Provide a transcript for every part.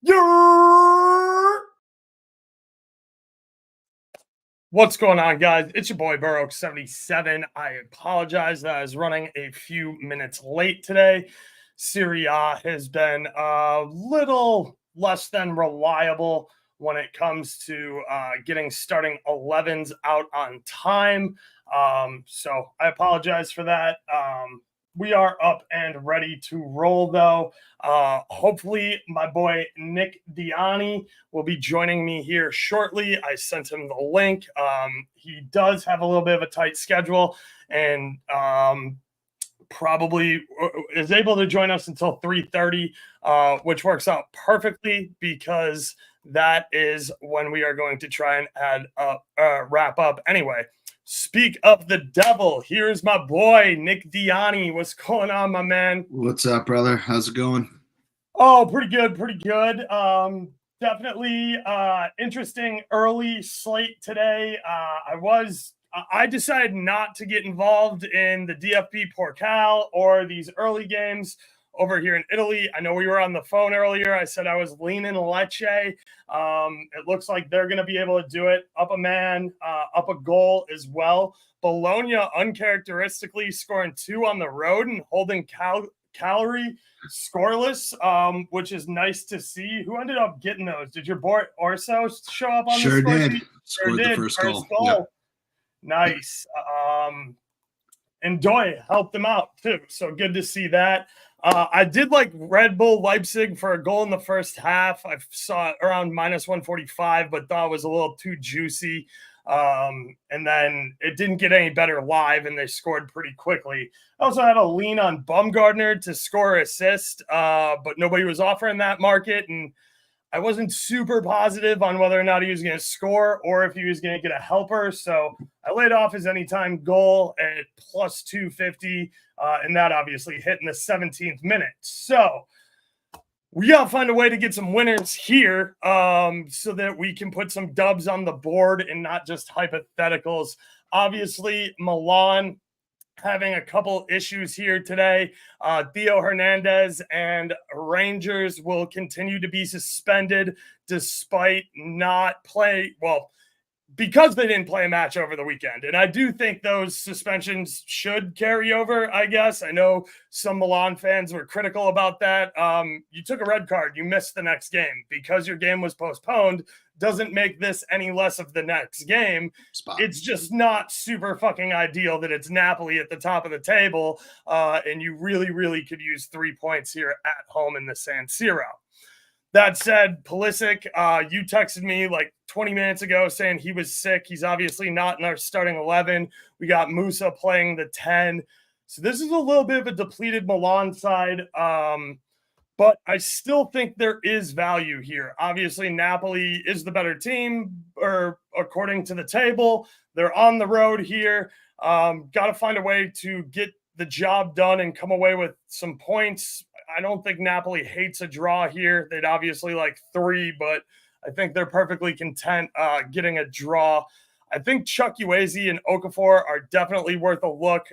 You're... What's going on, guys? It's your boy Burrow77. I apologize that I was running a few minutes late today. Serie A has been a little less than reliable when it comes to getting starting 11s out on time. So I apologize for that. We are up and ready to roll, though. Hopefully, my boy Nick Dianni will be joining me here shortly. I sent him the link. He does have a little bit of a tight schedule and probably is able to join us until 3:30, which works out perfectly because that is when we are going to try and wrap up anyway. Speak of the devil, here's my boy, Nick Dianni. What's going on, my man? What's up, brother? How's it going? Oh, pretty good, pretty good. Definitely interesting early slate today. I decided not to get involved in the DFB Porcal or these early games over here in Italy. I know we were on the phone earlier. I said I was leaning Lecce. It looks like they're going to be able to do it. Up a man, up a goal as well. Bologna uncharacteristically scoring 2 on the road and holding Cagliari scoreless, which is nice to see. Who ended up getting those? Did your boy Orso show up on sure the score did. sheet? Scored the first goal. Yep. Nice. And Doy helped them out too. So good to see that. I did like Red Bull Leipzig for a goal in the first half. I saw it around -145, but thought it was a little too juicy. And then it didn't get any better live, and they scored pretty quickly. I also had a lean on Baumgartner to score assist, but nobody was offering that market, and I wasn't super positive on whether or not he was going to score or if he was going to get a helper. So I laid off his anytime goal at +250, and that obviously hit in the 17th minute. So we got to find a way to get some winners here so that we can put some dubs on the board and not just hypotheticals. Obviously, Milan having a couple issues here today. Theo Hernandez and Rangers will continue to be suspended despite not play. Well, because they didn't play a match over the weekend. And I do think those suspensions should carry over, I guess. I know some Milan fans were critical about that. You took a red card. You missed the next game. Because your game was postponed doesn't make this any less of the next game. It's just not super fucking ideal that it's Napoli at the top of the table, and you really, really could use 3 points here at home in the San Siro. That said, Pulisic, you texted me like 20 minutes ago saying he was sick. He's obviously not in our starting 11. We got Musa playing the 10. So this is a little bit of a depleted Milan side, but I still think there is value here. Obviously, Napoli is the better team, or according to the table. They're on the road here. Got to find a way to get the job done and come away with some points. I don't think Napoli hates a draw here. They'd obviously like 3, but I think they're perfectly content getting a draw. I think Chukwueze and Okafor are definitely worth a look.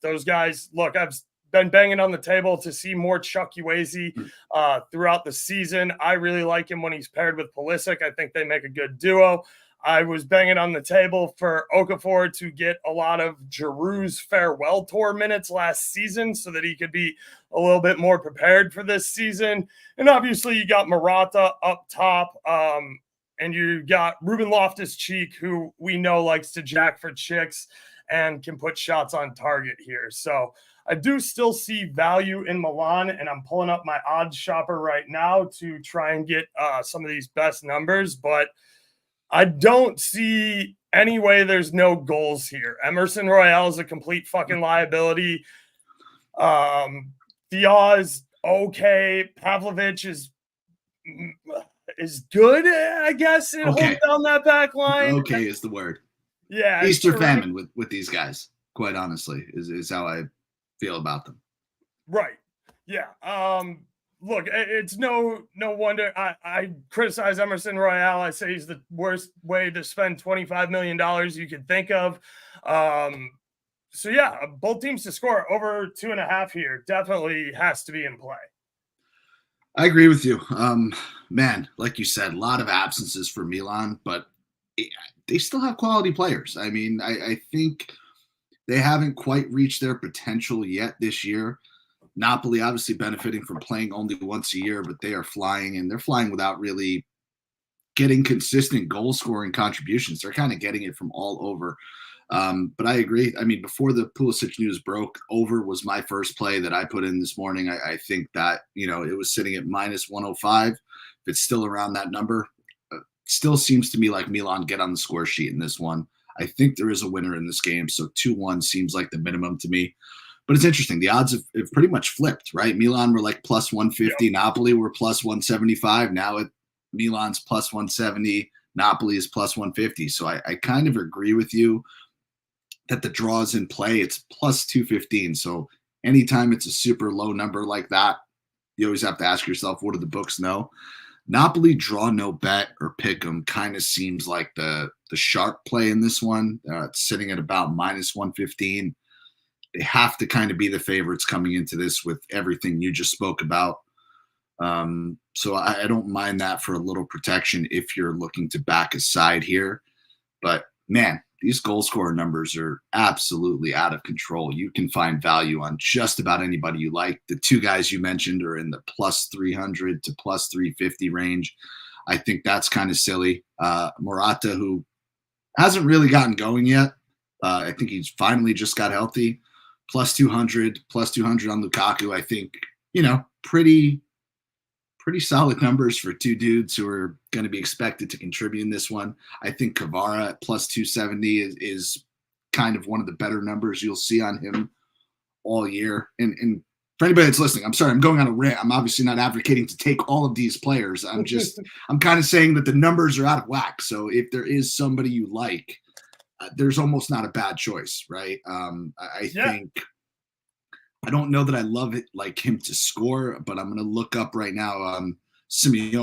Those guys, look, I've been banging on the table to see more Chukwueze throughout the season. I really like him when he's paired with Pulisic. I think they make a good duo. I was banging on the table for Okafor to get a lot of Giroud's farewell tour minutes last season so that he could be a little bit more prepared for this season. And obviously you got Morata up top, and you got Ruben Loftus-Cheek, who we know likes to jack for chicks and can put shots on target here. So I do still see value in Milan, and I'm pulling up my odds shopper right now to try and get some of these best numbers, but I don't see any way there's no goals here. Emerson Royale is a complete fucking liability. Diaz, okay. Pavlovic is good, I guess, in holding down that back line. Okay is the word. Yeah. Easter famine with these guys, quite honestly, is how I feel about them. Right. Yeah. Look, it's no wonder I criticize Emerson Royale. I say he's the worst way to spend $25 million you could think of. So, yeah, both teams to score over 2.5 here definitely has to be in play. I agree with you. Man, like you said, a lot of absences for Milan, but it, they still have quality players. I mean, I think they haven't quite reached their potential yet this year. Napoli obviously benefiting from playing only once a year, but they are flying, and they're flying without really getting consistent goal scoring contributions. They're kind of getting it from all over. But I agree. I mean, before the Pulisic news broke, over was my first play that I put in this morning. I think that, it was sitting at minus 105. If it's still around that number, still seems to me like Milan get on the score sheet in this one. I think there is a winner in this game. So 2-1 seems like the minimum to me. But it's interesting. The odds have pretty much flipped, right? Milan were like plus 150. Yep. Napoli were plus 175. Now Milan's plus 170. Napoli is plus 150. So I kind of agree with you that the draw is in play. It's plus 215. So anytime it's a super low number like that, you always have to ask yourself, what do the books know? Napoli draw no bet or pick 'em kind of seems like the sharp play in this one. It's sitting at about minus 115. They have to kind of be the favorites coming into this with everything you just spoke about. So I don't mind that for a little protection if you're looking to back a side here. But man, these goal scorer numbers are absolutely out of control. You can find value on just about anybody you like. The two guys you mentioned are in the plus 300 to plus 350 range. I think that's kind of silly. Morata, who hasn't really gotten going yet. I think he's finally just got healthy. Plus 200 on Lukaku. I think, pretty solid numbers for two dudes who are going to be expected to contribute in this one. I think Kvara at plus 270 is kind of one of the better numbers you'll see on him all year. And for anybody that's listening, I'm sorry, I'm going on a rant. I'm obviously not advocating to take all of these players. I'm kind of saying that the numbers are out of whack. So if there is somebody you like, there's almost not a bad choice, right? I think I don't know that I love it like him to score, but I'm going to look up right now Di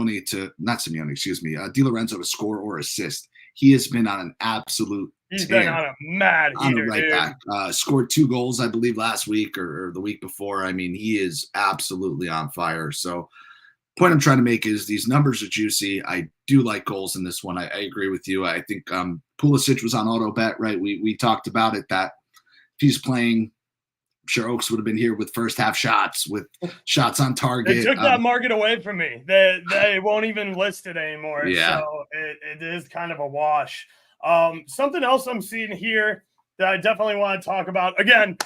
Lorenzo to score or assist. He has been on an absolute been on a mad heater, right back. Scored 2 goals, I believe, last week or the week before. I mean, he is absolutely on fire. So point I'm trying to make is these numbers are juicy. I do like goals in this one. I agree with you. I think Pulisic was on auto bet, right? We talked about it, that if he's playing, I'm sure Oaks would have been here with first half shots, with shots on target. They took that market away from me. They won't even list it anymore. Yeah. So it is kind of a wash. Something else I'm seeing here that I definitely want to talk about. Again,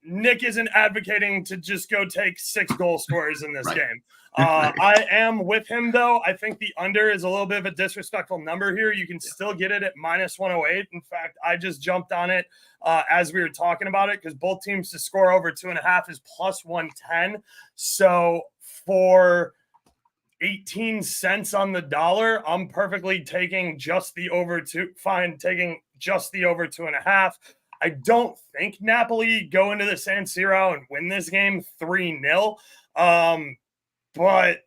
Nick isn't advocating to just go take 6 goal scorers in this game. I am with him, though. I think the under is a little bit of a disrespectful number here. You can still get it at minus 108. In fact, I just jumped on it as we were talking about it because both teams to score over 2.5 is plus 110. So for 18 cents on the dollar, I'm perfectly taking just the over taking just the over 2.5. I don't think Napoli go into the San Siro and win this game 3-0. But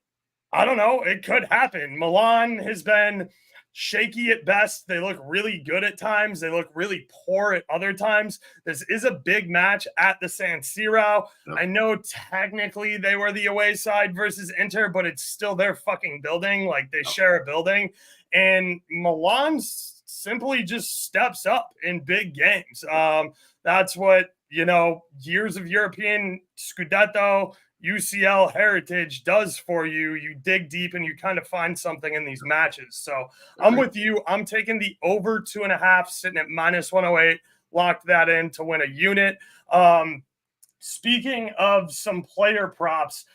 I don't know. It could happen. Milan has been shaky at best. They look really good at times. They look really poor at other times. This is a big match at the San Siro. Yep. I know technically they were the away side versus Inter, but it's still their fucking building. Like they share a building. And Milan simply just steps up in big games. That's what, years of European Scudetto, UCL heritage does for you. You dig deep and you kind of find something in these matches. So I'm with you. I'm taking the over 2.5, sitting at minus 108. Locked that in to win a unit. Speaking of some player props,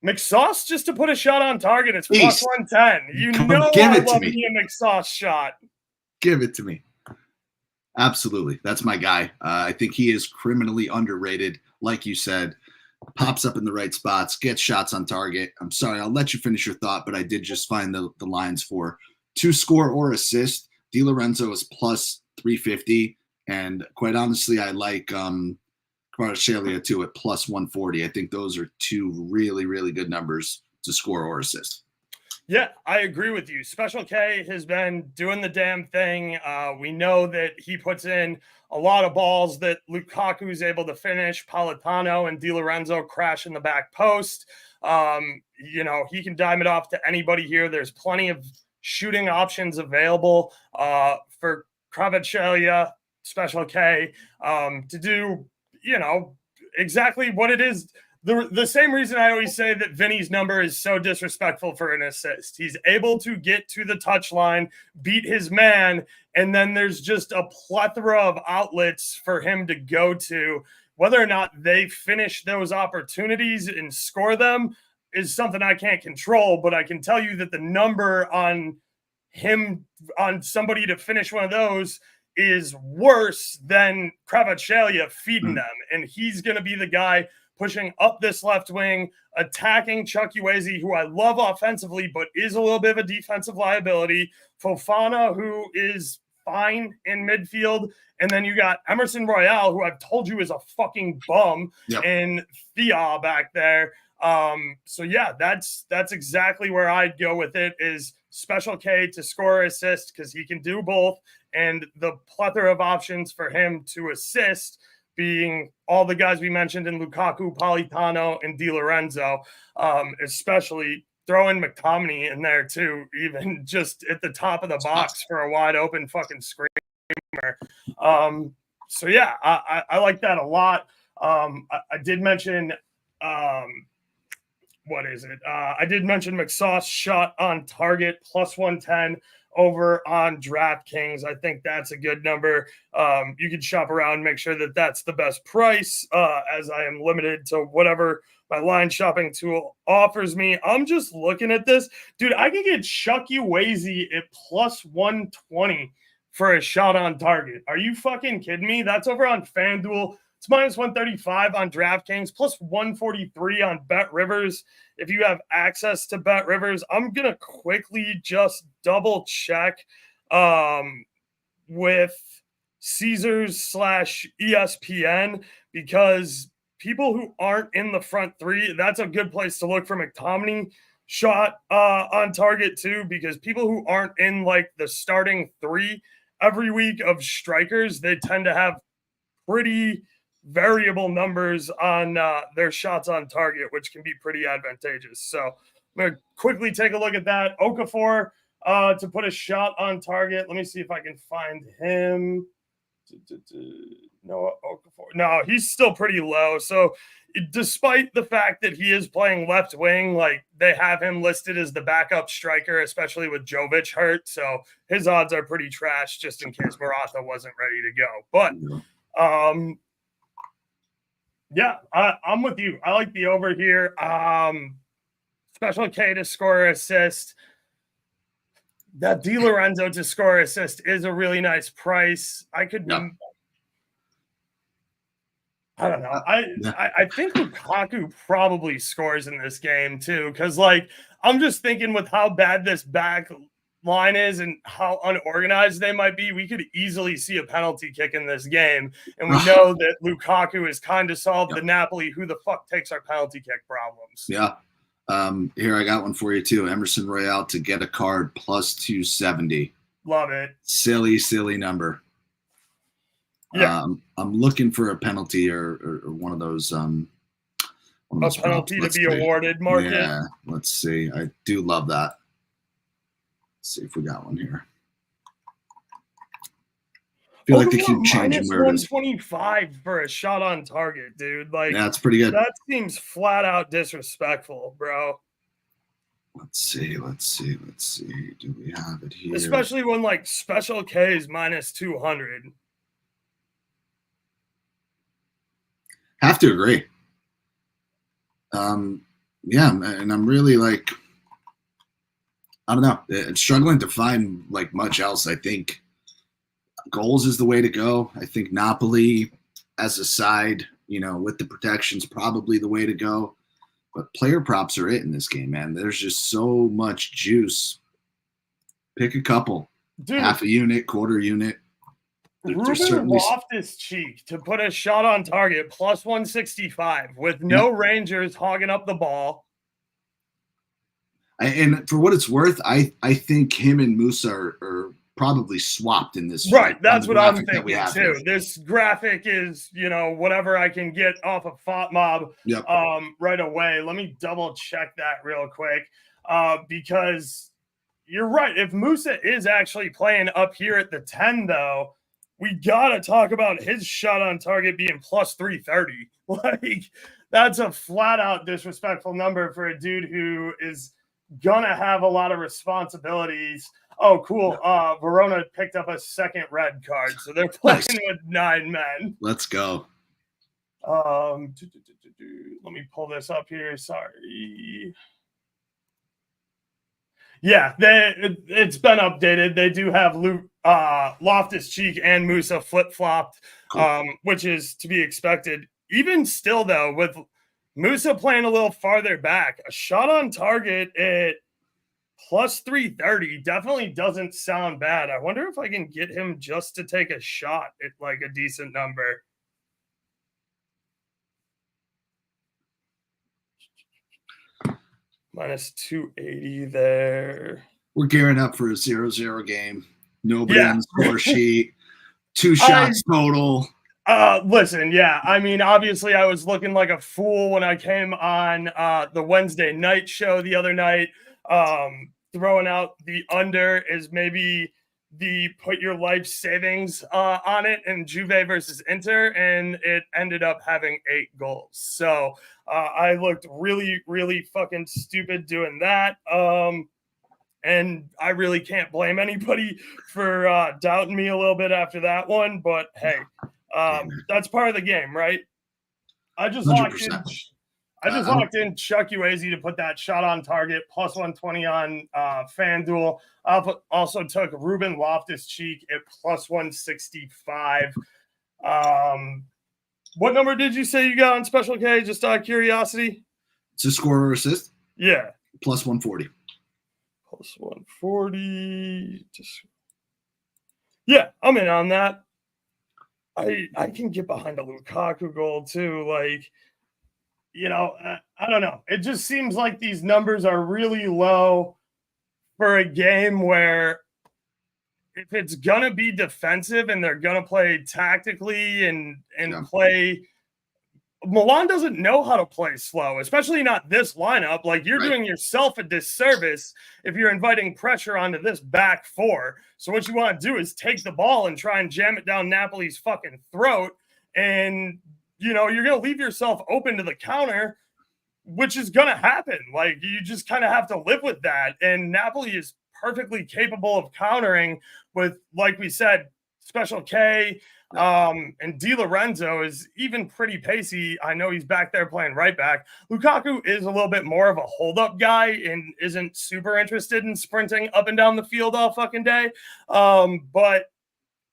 McSauce just to put a shot on target. It's plus 110. I love me a McSauce shot. Give it to me. Absolutely. That's my guy. I think he is criminally underrated. Like you said, pops up in the right spots, gets shots on target. I'm sorry, I'll let you finish your thought, but I did just find the lines for to score or assist. Di Lorenzo is plus 350. And quite honestly, I like Kvaratskhelia too at plus 140. I think those are 2 really, really good numbers to score or assist. Yeah, I agree with you. Special K has been doing the damn thing. We know that he puts in a lot of balls that Lukaku is able to finish. Politano and Di Lorenzo crash in the back post. He can dime it off to anybody here. There's plenty of shooting options available for Kvaratskhelia, Special K, to do, exactly what it is. The same reason I always say that Vinny's number is so disrespectful for an assist. He's able to get to the touchline, beat his man, and then there's just a plethora of outlets for him to go to. Whether or not they finish those opportunities and score them is something I can't control, but I can tell you that the number on him, on somebody to finish one of those, is worse than Kvaratskhelia feeding them. And he's going to be the guy pushing up this left wing, attacking Chukwueze, who I love offensively, but is a little bit of a defensive liability. Fofana, who is fine in midfield. And then you got Emerson Royale, who I've told you is a fucking bum, and Thea back there. So yeah, that's exactly where I'd go with it, is Special K to score or assist, because he can do both. And the plethora of options for him to assist being all the guys we mentioned in Lukaku, Politano, and Di Lorenzo, especially throwing McTominay in there too, even just at the top of the box for a wide open fucking screamer. So yeah, I like that a lot. I did mention what is it? I did mention McSauce shot on target plus 110 over on DraftKings. I think that's a good number. You can shop around, make sure that that's the best price, as I am limited to whatever my line shopping tool offers me. I'm just looking at this. Dude, I can get Chukwueze at plus 120 for a shot on target. Are you fucking kidding me? That's over on FanDuel. It's minus 135 on DraftKings, plus 143 on Bet Rivers. If you have access to Bet Rivers, I'm going to quickly just double check with Caesars/ESPN, because people who aren't in the front three, that's a good place to look for McTominay shot on target too, because people who aren't in like the starting three every week of strikers, they tend to have pretty variable numbers on their shots on target, which can be pretty advantageous. So I'm going to quickly take a look at that. Okafor to put a shot on target. Let me see if I can find him. No, Okafor. No, he's still pretty low. So despite the fact that he is playing left wing, like they have him listed as the backup striker, especially with Jovic hurt. So his odds are pretty trash, just in case Morata wasn't ready to go. But yeah, I'm with you. I like the over here. Special K to score or assist. That Di Lorenzo to score or assist is a really nice price. I don't know. I think Lukaku probably scores in this game too, because like I'm just thinking with how bad this back line is and how unorganized they might be, we could easily see a penalty kick in this game. And we know that Lukaku has kind of solved the Napoli who the fuck takes our penalty kick problems. Yeah. Here, I got one for you too. Emerson Royale to get a card plus 270. Love it. Silly number. Yeah. I'm looking for a penalty or one of those. A penalty to be awarded market. Yeah, let's see. I do love that. Let's see if we got one here. I feel like they keep changing where it is. 125 for a shot on target, dude. Like, yeah, that's pretty good. That seems flat out disrespectful, bro. Let's see. Do we have it here? Especially when like Special K is minus 200. Have to agree. Yeah, and I'm really like, I don't know. It's struggling to find like much else. I think goals is the way to go. I think Napoli as a side, with the protections, probably the way to go. But player props are it in this game, man. There's just so much juice. Pick a couple. Dude, half a unit, quarter unit. Ruben Loftus-Cheek to put a shot on target plus 165 with no Rangers hogging up the ball. And for what it's worth, I think him and Musa are probably swapped in this. Right, On that's the what I'm graphic that we thinking have too. here. This graphic is, whatever I can get off of FotMob Yep. right away. Let me double check that real quick because you're right. If Musa is actually playing up here at the 10, though, we got to talk about his shot on target being plus 330. Like, that's a flat out disrespectful number for a dude who is going to have a lot of responsibilities. Oh, cool. Verona picked up a second red card, so they're playing with 9 men. Let's go. Let me pull this up here. Sorry. Yeah, it's been updated. They do have Loftus-Cheek and Musa flip-flopped, cool. Which is to be expected. Even still, though, with Musa playing a little farther back, a shot on target at plus 330 definitely doesn't sound bad. I wonder if I can get him just to take a shot at like a decent number. Minus 280 there. We're gearing up for a 0-0 game. Nobody on the score sheet. 2 shots total. Listen, yeah. I mean, obviously, I was looking like a fool when I came on the Wednesday night show the other night. Throwing out the under is maybe the put your life savings on it in Juve versus Inter, and it ended up having 8 goals. So I looked really, really fucking stupid doing that. And I really can't blame anybody for doubting me a little bit after that one. But hey, that's part of the game, right? I just 100%. Locked in Chuck Ueze to put that shot on target, plus 120 on FanDuel. I also took Ruben Loftus-Cheek at plus 165. What number did you say you got on Special K? Just out of curiosity. It's a score or assist? Yeah. Plus 140. Plus 140. Yeah, I'm in on that. I can get behind a Lukaku goal too. Like, I don't know. It just seems like these numbers are really low for a game where if it's going to be defensive and they're going to play tactically and play – Milan doesn't know how to play slow, especially not this lineup. Like, you're doing yourself a disservice if you're inviting pressure onto this back four. So what you want to do is take the ball and try and jam it down Napoli's fucking throat. And, you're going to leave yourself open to the counter, which is going to happen. Like, you just kind of have to live with that. And Napoli is perfectly capable of countering with, like we said, Special K. And Di Lorenzo is even pretty pacey. I know he's back there playing right back. Lukaku is a little bit more of a hold-up guy and isn't super interested in sprinting up and down the field all fucking day. But,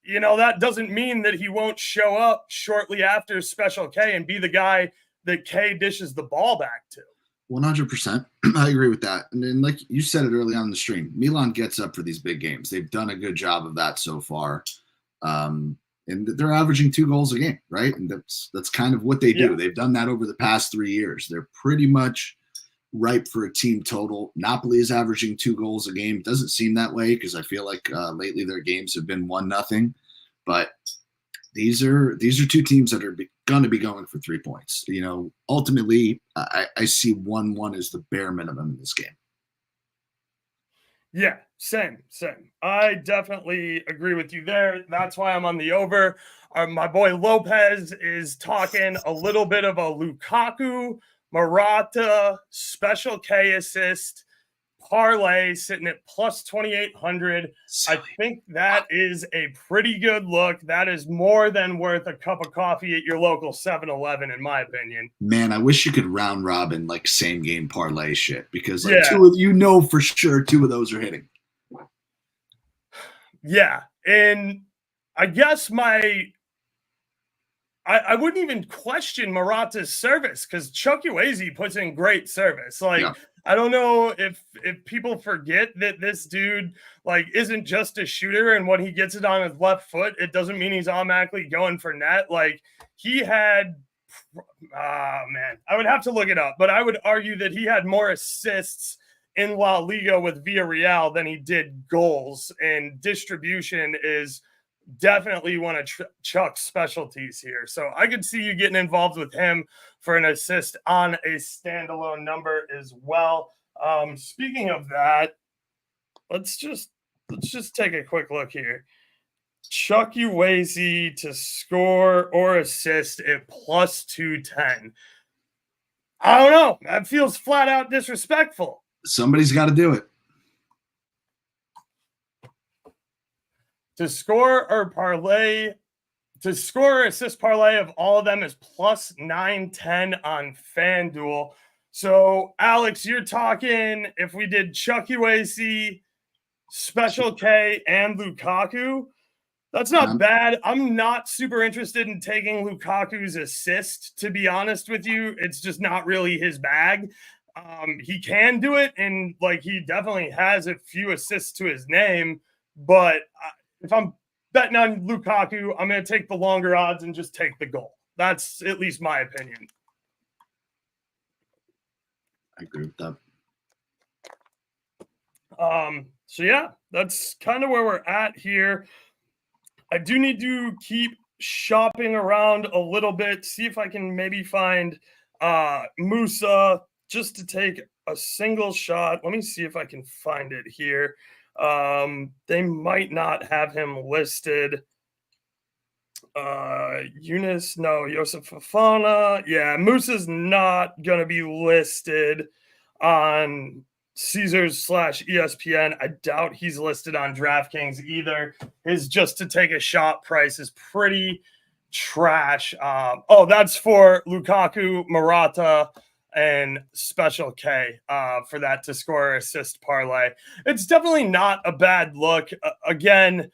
that doesn't mean that he won't show up shortly after Special K and be the guy that K dishes the ball back to. 100%. I agree with that. And then, like you said it early on in the stream, Milan gets up for these big games. They've done a good job of that so far. And they're averaging 2 goals a game, right? And that's kind of what they do. Yeah. They've done that over the past 3 years. They're pretty much ripe for a team total. Napoli is averaging 2 goals a game. It doesn't seem that way because I feel like lately their games have been 1-0. But these are 2 teams that are going to be going for 3 points. Ultimately, I see 1-1 as the bare minimum in this game. Yeah, same. I definitely agree with you there. That's why I'm on the over. My boy Lopez is talking a little bit of a Lukaku, Morata, Special K assist, parlay sitting at plus 2,800. I think that is a pretty good look. That is more than worth a cup of coffee at your local 7-Eleven, in my opinion. Man, I wish you could round robin like same game parlay shit because for sure 2 of those are hitting. Yeah, and I guess I wouldn't even question Morata's service because Chuck Ueze puts in great service. I don't know if people forget that this dude isn't just a shooter, and when he gets it on his left foot, it doesn't mean he's automatically going for net. He had, I would have to look it up, but I would argue that he had more assists in La Liga with Villarreal than he did goals, and distribution is definitely one of Chuck's specialties here. So I could see you getting involved with him for an assist on a standalone number as well. Speaking of that, let's just take a quick look here. Chuck Uwezi to score or assist at plus 210. I don't know. That feels flat out disrespectful. Somebody's got to do it. To score or parlay, to score or assist parlay of all of them is plus 910 on FanDuel. So, Alex, you're talking if we did Chuck Uwezi, Special K, and Lukaku, that's not bad. I'm not super interested in taking Lukaku's assist, to be honest with you. It's just not really his bag. He can do it, and like he definitely has a few assists to his name. But if I'm betting on Lukaku, I'm going to take the longer odds and just take the goal. That's at least my opinion. I agree with that. So yeah, that's kind of where we're at here. I do need to keep shopping around a little bit, see if I can maybe find Musa just to take a single shot. Let me see if I can find it here. They might not have him listed. Yunus, no. Joseph Fofana. Yeah, Musa's not going to be listed on Caesars/ESPN. I doubt he's listed on DraftKings either. His just to take a shot price is pretty trash. That's for Lukaku, Morata, and Special K for that to score or assist parlay. It's definitely not a bad look. Again,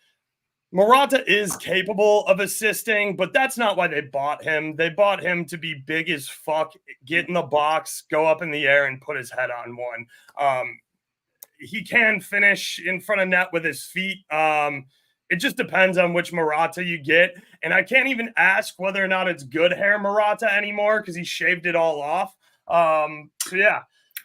Morata is capable of assisting, but that's not why they bought him. They bought him to be big as fuck, get in the box, go up in the air, and put his head on one. He can finish in front of net with his feet. It just depends on which Morata you get. And I can't even ask whether or not it's good hair Morata anymore because he shaved it all off. So, yeah.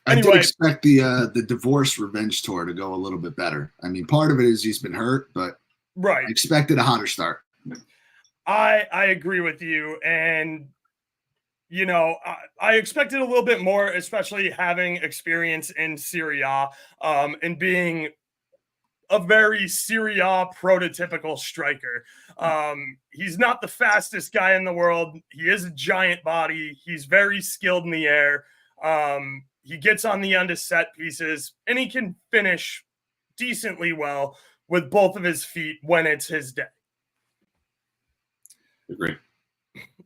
Anyway, I did expect the divorce revenge tour to go a little bit better. I mean, part of it is he's been hurt, but right. I expected a hotter start. I agree with you. And, you know, I expected a little bit more, especially having experience in Serie A and being a very Serie A prototypical striker. He's not the fastest guy in the world. He is a giant body. He's very skilled in the air. He gets on the end of set pieces, and he can finish decently well with both of his feet when it's his day. Agree.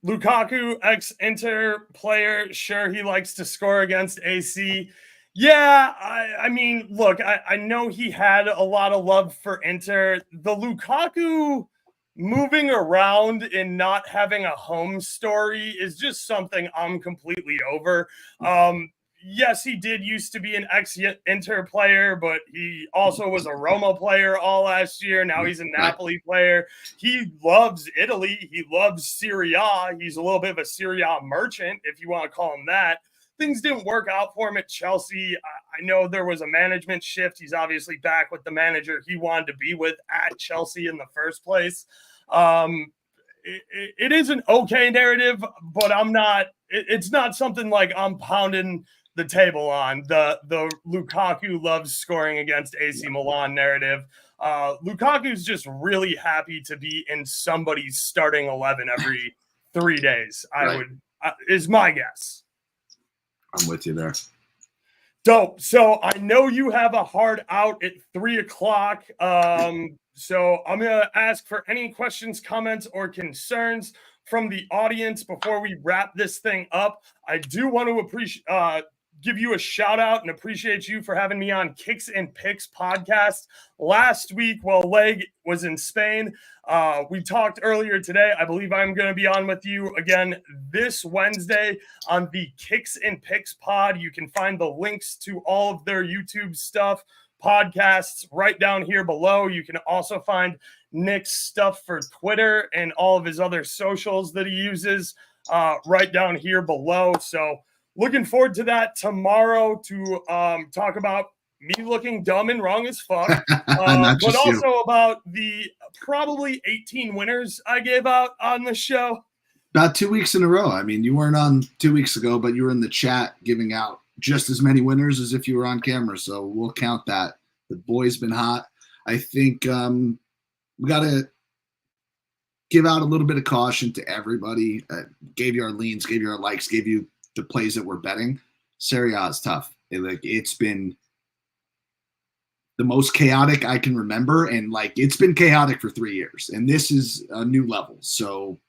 Lukaku, ex-Inter player, sure, he likes to score against AC. Yeah, I mean, look, I know he had a lot of love for Inter. The Lukaku moving around and not having a home story is just something I'm completely over. Yes, he did used to be an ex-Inter player, but he also was a Roma player all last year. Now he's a Napoli player. He loves Italy. He loves Serie A. He's a little bit of a Serie A merchant, if you want to call him that. Things didn't work out for him at Chelsea. I know there was a management shift. He's obviously back with the manager he wanted to be with at Chelsea in the first place. It is an okay narrative, but it's not something like I'm pounding the table on the Lukaku loves scoring against AC Milan narrative. Lukaku's just really happy to be in somebody's starting 11 every 3 days. Is my guess. I'm with you there. Dope. So I know you have a hard out at 3:00. So I'm going to ask for any questions, comments, or concerns from the audience before we wrap this thing up. I do want to give you a shout out and appreciate you for having me on Kicks and Picks podcast last week while Leg was in Spain. We talked earlier today. I believe I'm going to be on with you again this Wednesday on the Kicks and Picks pod. You can find the links to all of their YouTube stuff, podcasts right down here below. You can also find Nick's stuff for Twitter and all of his other socials that he uses right down here below. So looking forward to that tomorrow to talk about me looking dumb and wrong as fuck, Not but just you. also about the probably 18 winners I gave out on the show. About 2 weeks in a row. I mean, you weren't on 2 weeks ago, but you were in the chat giving out just as many winners as if you were on camera. So we'll count that. The boy's been hot. I think we got to give out a little bit of caution to everybody. Gave you our leans, gave you our likes, gave you the plays that we're betting. Serie A is tough. It's been the most chaotic I can remember, and it's been chaotic for 3 years, and this is a new level. So,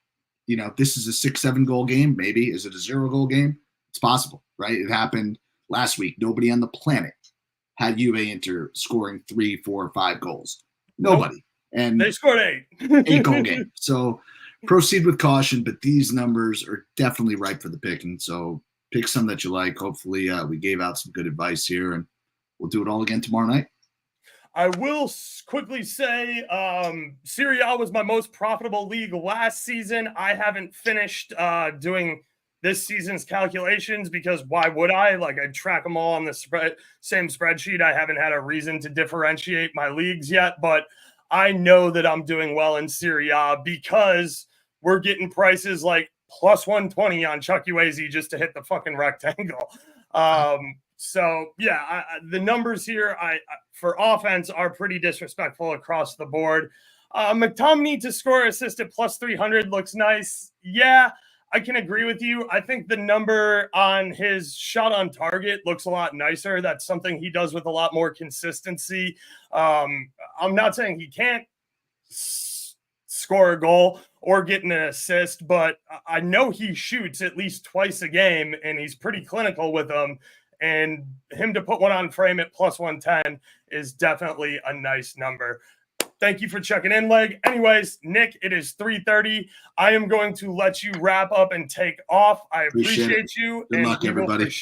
this is a 6-7 goal game. Maybe is it a 0-goal game? It's possible, right? It happened last week. Nobody on the planet had Juve Inter scoring 3, 4, 5 goals. Nobody. Nope. And they scored 8. 8-goal game. So proceed with caution, but these numbers are definitely ripe for the picking. So pick some that you like. Hopefully we gave out some good advice here, and we'll do it all again tomorrow night. I will quickly say Serie A was my most profitable league last season. I haven't finished doing this season's calculations because why would I? I'd track them all on the same spreadsheet. I haven't had a reason to differentiate my leagues yet, but I know that I'm doing well in Serie A because we're getting prices like plus 120 on Chuck Uazy just to hit the fucking rectangle. So yeah, the numbers here for offense are pretty disrespectful across the board. McTominay to score assist at plus 300 looks nice. Yeah, I can agree with you. I think the number on his shot on target looks a lot nicer. That's something he does with a lot more consistency. I'm not saying he can't score a goal or get an assist, but I know he shoots at least twice a game, and he's pretty clinical with them. And him to put one on frame at plus 110 is definitely a nice number. Thank you for checking in, Leg. Anyways, Nick, it is 3:30. I am going to let you wrap up and take off. I appreciate you. Good luck, everybody.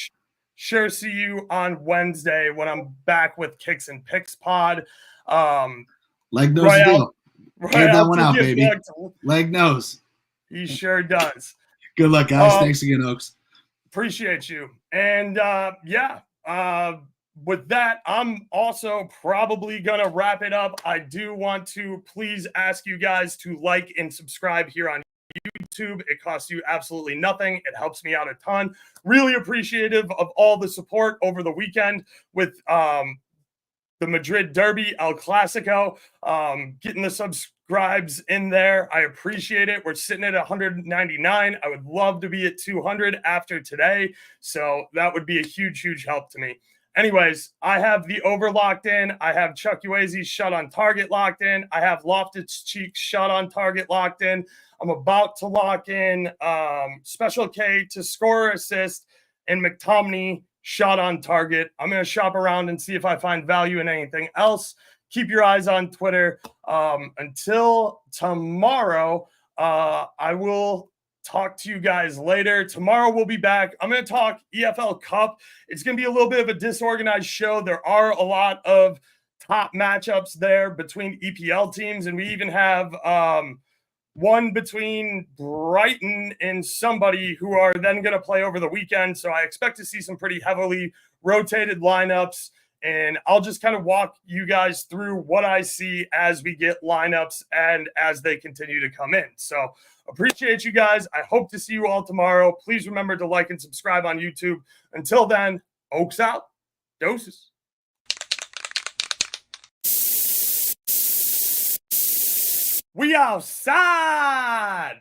Sure, see you on Wednesday when I'm back with Kicks and Picks pod. Leg knows the deal. Get that one out, baby. Leg knows. He sure does. Good luck, guys. Thanks again, Oaks. Appreciate you. And with that, I'm also probably going to wrap it up. I do want to please ask you guys to like and subscribe here on YouTube. It costs you absolutely nothing. It helps me out a ton. Really appreciative of all the support over the weekend with the Madrid Derby, El Clasico, getting the subscribes in there. I appreciate it. We're sitting at 199. I would love to be at 200 after today. So that would be a huge, huge help to me. Anyways, I have the over locked in. I have Chuck Uazy's shot on target locked in. I have Loftus-Cheek's shot on target locked in. I'm about to lock in Special K to score or assist and McTominay shot on target. I'm going to shop around and see if I find value in anything else. Keep your eyes on Twitter. Until tomorrow, I will talk to you guys later. Tomorrow we'll be back. I'm going to talk EFL Cup. It's going to be a little bit of a disorganized show. There are a lot of top matchups there between EPL teams, and we even have one between Brighton and somebody who are then going to play over the weekend. So I expect to see some pretty heavily rotated lineups, and I'll just kind of walk you guys through what I see as we get lineups and as they continue to come in. So appreciate you guys. I hope to see you all tomorrow. Please remember to like and subscribe on YouTube. Until then, Oaks out. Doses. We outside.